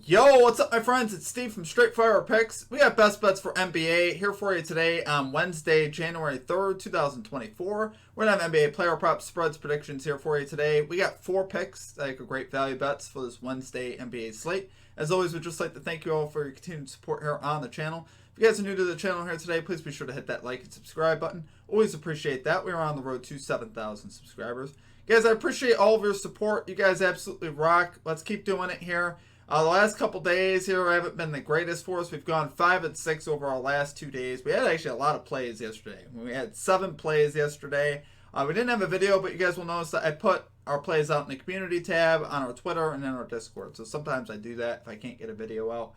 Yo, what's up, my friends? It's Steve from Straight Fire Picks. We got best bets for NBA here for you today on Wednesday, January 3rd, 2024. We're going to have NBA player props, spreads, predictions here for you today. We got 4 picks, like great value bets for this Wednesday NBA slate. As always, we'd just like to thank you all for your continued support here on the channel. If you guys are new to the channel here today, please be sure to hit that like and subscribe button. Always appreciate that. We're on the road to 7,000 subscribers. Guys, I appreciate all of your support. You guys absolutely rock. Let's keep doing it here. The last couple days here haven't been the greatest for us. We've gone 5 and 6 over our last 2 days. We had actually a lot of plays yesterday. We had 7 plays yesterday. We didn't have a video, but you guys will notice that I put our plays out in the community tab on our Twitter and in our Discord. So sometimes I do that if I can't get a video out.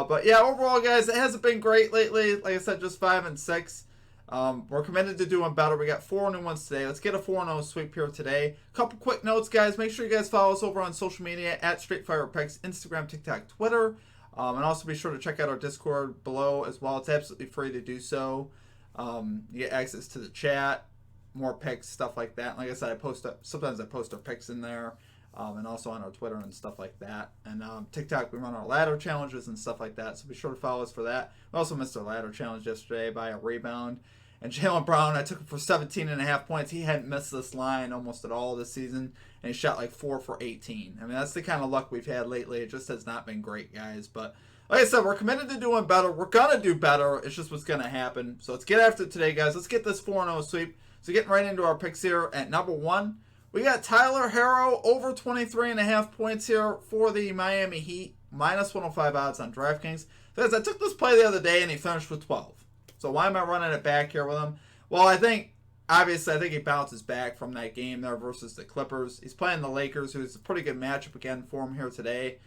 But yeah, overall, guys, it hasn't been great lately. Like I said, just 5 and 6. We're committed to doing better. We got 4 new ones today. Let's get a 4-0 sweep here today. Couple quick notes, guys. Make sure you guys follow us over on social media at Straight Fire Picks, Instagram, TikTok, Twitter. And also be sure to check out our Discord below as well. It's absolutely free to do so. You get access to the chat, more picks, stuff like that. Like I said, sometimes I post our picks in there. And also on our Twitter and stuff like that. And TikTok, we run our ladder challenges and stuff like that. So be sure to follow us for that. We also missed our ladder challenge yesterday by a rebound. And Jaylen Brown, I took him for 17.5 points. He hadn't missed this line almost at all this season. And he shot like 4 for 18. I mean, that's the kind of luck we've had lately. It just has not been great, guys. But like I said, we're committed to doing better. We're going to do better. It's just what's going to happen. So let's get after it today, guys. Let's get this 4-0 sweep. So getting right into our picks here at number 1. We got Tyler Herro over 23.5 points here for the Miami Heat. Minus 105 odds on DraftKings. Because I took this play the other day and he finished with 12. So why am I running it back here with him? Well, I think he bounces back from that game there versus the Clippers. He's playing the Lakers, who's a pretty good matchup again for him here today.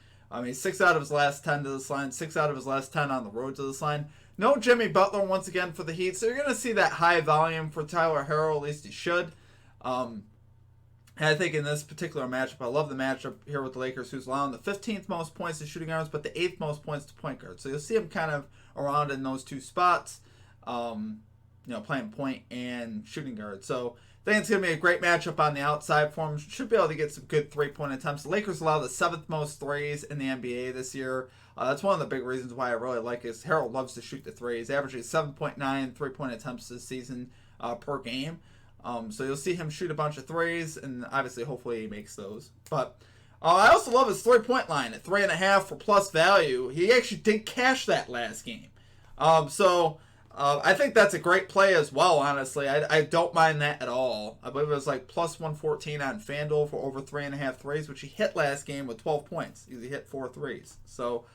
He's 6 out of his last 10 to this line, 6 out of his last 10 on the road to this line. No Jimmy Butler once again for the Heat. So you're going to see that high volume for Tyler Herro, at least he should. And I think in this particular matchup, I love the matchup here with the Lakers, who's allowing the 15th most points to shooting guards, but the 8th most points to point guards. So you'll see him kind of around in those two spots, playing point and shooting guard. So I think it's going to be a great matchup on the outside for him. Should be able to get some good three-point attempts. The Lakers allow the 7th most threes in the NBA this year. That's one of the big reasons why I really like is Harold loves to shoot the threes, averaging 7.9 three-point attempts this season per game. So you'll see him shoot a bunch of threes, and obviously, hopefully, he makes those. But I also love his three-point line at 3.5 for plus value. He actually did cash that last game. I think that's a great play as well, honestly. I don't mind that at all. I believe it was like plus 114 on FanDuel for over 3.5 threes, which he hit last game with 12 points. He hit 4 threes. So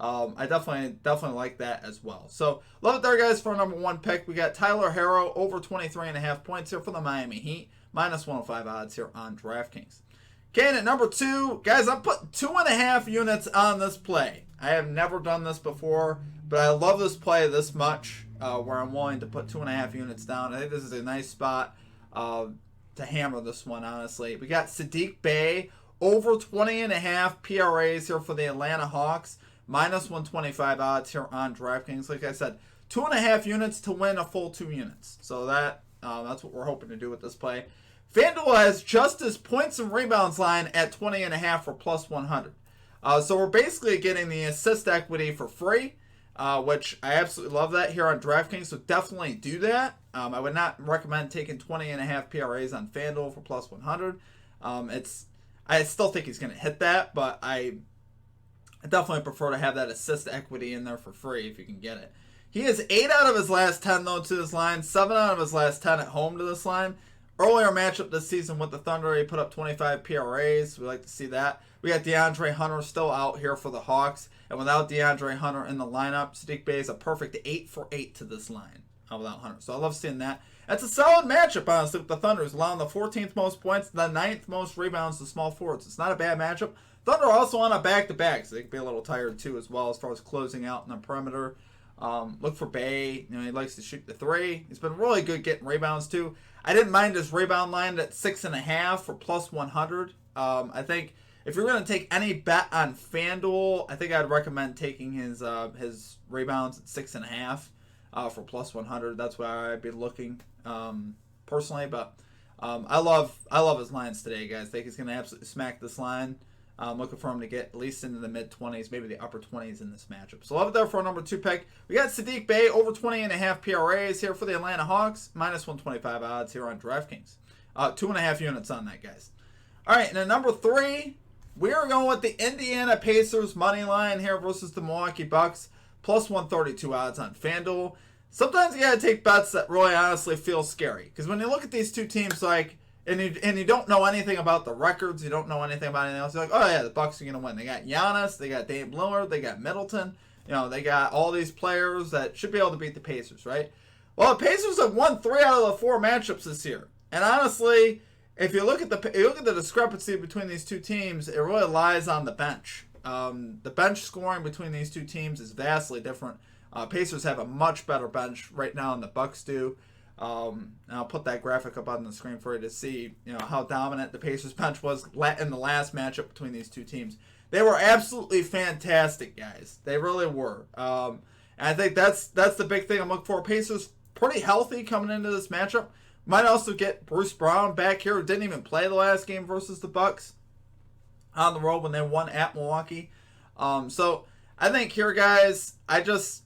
I definitely like that as well. So love it there, guys, for our number 1 pick. We got Tyler Herro over 23.5 points here for the Miami Heat. Minus 105 odds here on DraftKings. Okay, and at number 2, guys, I'm putting 2.5 units on this play. I have never done this before, but I love this play this much where I'm willing to put 2.5 units down. I think this is a nice spot to hammer this one, honestly. We got Saddiq Bey over 20.5 PRAs here for the Atlanta Hawks. Minus 125 odds here on DraftKings. Like I said, 2.5 units to win a full 2 units. So that's what we're hoping to do with this play. FanDuel has just his points and rebounds line at 20.5 for plus 100. So we're basically getting the assist equity for free, which I absolutely love that here on DraftKings. So definitely do that. I would not recommend taking 20.5 PRAs on FanDuel for plus 100. I still think he's going to hit that, but I definitely prefer to have that assist equity in there for free if you can get it. He is 8 out of his last 10, though, to this line. 7 out of his last 10 at home to this line. Earlier matchup this season with the Thunder, he put up 25 PRAs. We like to see that. We got DeAndre Hunter still out here for the Hawks. And without DeAndre Hunter in the lineup, Saddiq Bey is a perfect 8 for 8 to this line without Hunter. So I love seeing that. That's a solid matchup, honestly, with the Thunder. He's allowing the 14th most points, the 9th most rebounds to small forwards. It's not a bad matchup. Thunder also on a back-to-back, so they can be a little tired too as well as far as closing out in the perimeter. Look for Bey. He likes to shoot the 3. He's been really good getting rebounds too. I didn't mind his rebound line at 6.5 for plus 100. I think if you're going to take any bet on FanDuel, I think I'd recommend taking his rebounds at 6.5 for plus 100. That's where I'd be looking personally. But I love his lines today, guys. I think he's going to absolutely smack this line. Looking for him to get at least into the mid-20s, maybe the upper 20s in this matchup. So love it there for our number 2 pick. We got Saddiq Bey over 20.5 PRAs here for the Atlanta Hawks. Minus 125 odds here on DraftKings. 2.5 units on that, guys. All right, and at number 3, we are going with the Indiana Pacers money line here versus the Milwaukee Bucks. Plus 132 odds on FanDuel. Sometimes you got to take bets that really honestly feel scary. Because when you look at these two teams, like, and you don't know anything about the records, you don't know anything about anything else, you're like, oh yeah, the Bucks are going to win. They got Giannis, they got Dame Lillard, they got Middleton. You know, they got all these players that should be able to beat the Pacers, right? Well, the Pacers have won 3 out of the 4 matchups this year. And honestly, if you look at the discrepancy between these two teams, it really lies on the bench. The bench scoring between these two teams is vastly different. Pacers have a much better bench right now than the Bucks do. And I'll put that graphic up on the screen for you to see, how dominant the Pacers bench was in the last matchup between these two teams. They were absolutely fantastic, guys. They really were. And I think that's the big thing I'm looking for. Pacers pretty healthy coming into this matchup. Might also get Bruce Brown back here, who didn't even play the last game versus the Bucks on the road when they won at Milwaukee. So I think here, guys, I just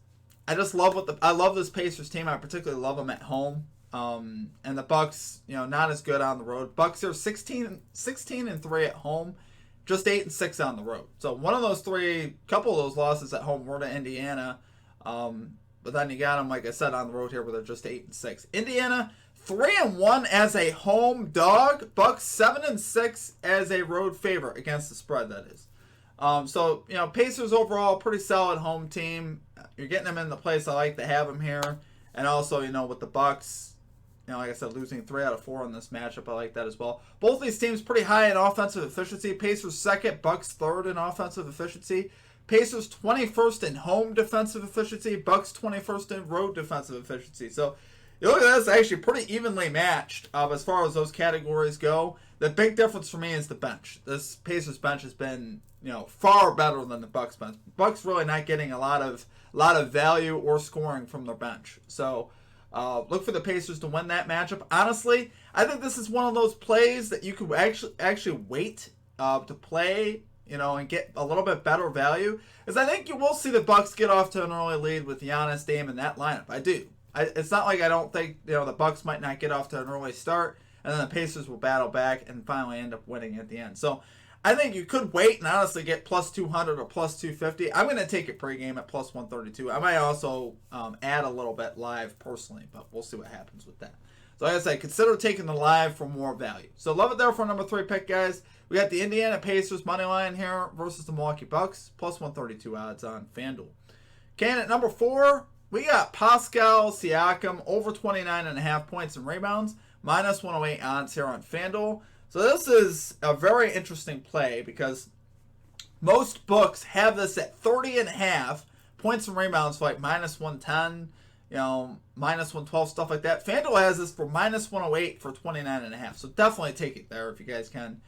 love I love this Pacers team. I particularly love them at home. And the Bucks, not as good on the road. Bucks are 16-3 at home, just 8-6 on the road. So one of those 3, couple of those losses at home were to Indiana. But then you got them, like I said, on the road here where they're just 8-6. Indiana 3-1 as a home dog. Bucks 7-6 as a road favorite against the spread, that is. So, Pacers overall, pretty solid home team. You're getting them in the place I like to have them here. And also, with the Bucks, like I said, losing 3 out of 4 in this matchup, I like that as well. Both these teams pretty high in offensive efficiency. Pacers 2nd, Bucks 3rd in offensive efficiency. Pacers 21st in home defensive efficiency. Bucks 21st in road defensive efficiency. So, you look at this, actually pretty evenly matched as far as those categories go. The big difference for me is the bench. This Pacers bench has been, far better than the Bucks bench. Bucks really not getting a lot of value or scoring from their bench. So look for the Pacers to win that matchup. Honestly, I think this is one of those plays that you could actually wait to play, and get a little bit better value. Because I think you will see the Bucks get off to an early lead with Giannis, Dame in that lineup. I do. It's not like I don't think the Bucks might not get off to an early start, and then the Pacers will battle back and finally end up winning at the end. So I think you could wait and honestly get plus 200 or plus 250. I'm going to take it pregame at plus 132. I might also add a little bit live personally, but we'll see what happens with that. So like I said, consider taking the live for more value. So love it there for number 3 pick, guys. We got the Indiana Pacers money line here versus the Milwaukee Bucks, plus 132 odds on FanDuel. Okay, and at number 4, we got Pascal Siakam over 29.5 points and rebounds, minus 108 odds here on FanDuel. So this is a very interesting play because most books have this at 30.5 points and rebounds for like minus 110, minus 112, stuff like that. FanDuel has this for minus 108 for 29.5. So definitely take it there if you guys can.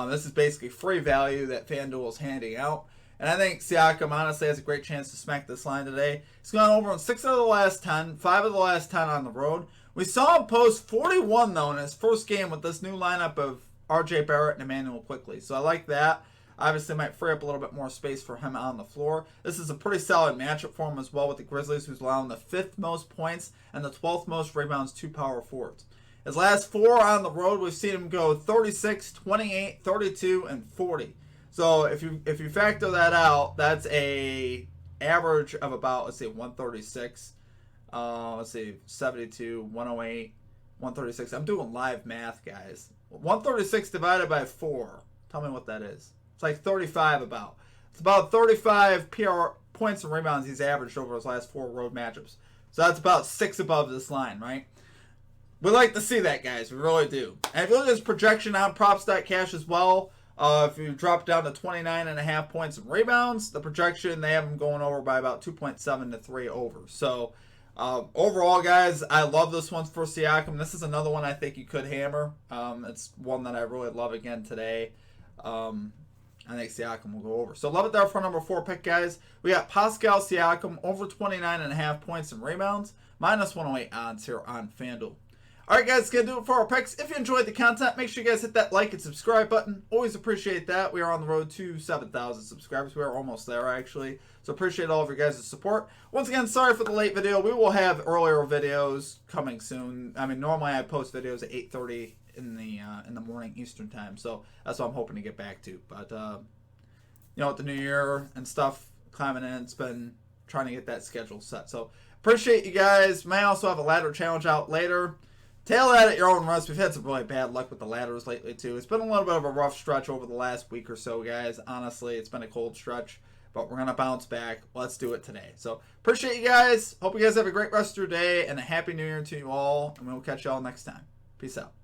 This is basically free value that FanDuel is handing out. And I think Siakam honestly has a great chance to smack this line today. He's gone over in 6 out of the last 10, 5 of the last 10 on the road. We saw him post 41, though, in his first game with this new lineup of R.J. Barrett and Emmanuel Quickley. So I like that. Obviously, might free up a little bit more space for him on the floor. This is a pretty solid matchup for him as well with the Grizzlies, who's allowing the 5th most points and the 12th most rebounds to power forwards. His last 4 on the road, we've seen him go 36, 28, 32, and 40. So if you factor that out, that's a average of about, 136. 72, 108, 136. I'm doing live math, guys. 136 divided by 4. Tell me what that is. It's like 35 about. It's about 35 PR points and rebounds he's averaged over his last 4 road matchups. So that's about 6 above this line, right? We like to see that, guys. We really do. And if you look at his projection on props.cash as well, if you drop down to 29.5 points and rebounds, the projection, they have him going over by about 2.7 to 3 over. So overall, guys, I love this one for Siakam. This is another one I think you could hammer. It's one that I really love again today. I think Siakam will go over. So love it there for number 4 pick, guys. We got Pascal Siakam over 29.5 points and rebounds, minus 108 odds here on FanDuel. Alright guys, that's going to do it for our picks. If you enjoyed the content, make sure you guys hit that like and subscribe button. Always appreciate that. We are on the road to 7,000 subscribers. We are almost there actually. So appreciate all of your guys' support. Once again, sorry for the late video. We will have earlier videos coming soon. I mean, normally I post videos at 8:30 in the morning Eastern time. So that's what I'm hoping to get back to. But, you know, with the new year and stuff climbing in, it's been trying to get that schedule set. So appreciate you guys. May also have a ladder challenge out later. Tail that at your own risk. We've had some really bad luck with the ladders lately, too. It's been a little bit of a rough stretch over the last week or so, guys. Honestly, it's been a cold stretch, but we're going to bounce back. Let's do it today. So, appreciate you guys. Hope you guys have a great rest of your day, and a Happy New Year to you all, and we'll catch you all next time. Peace out.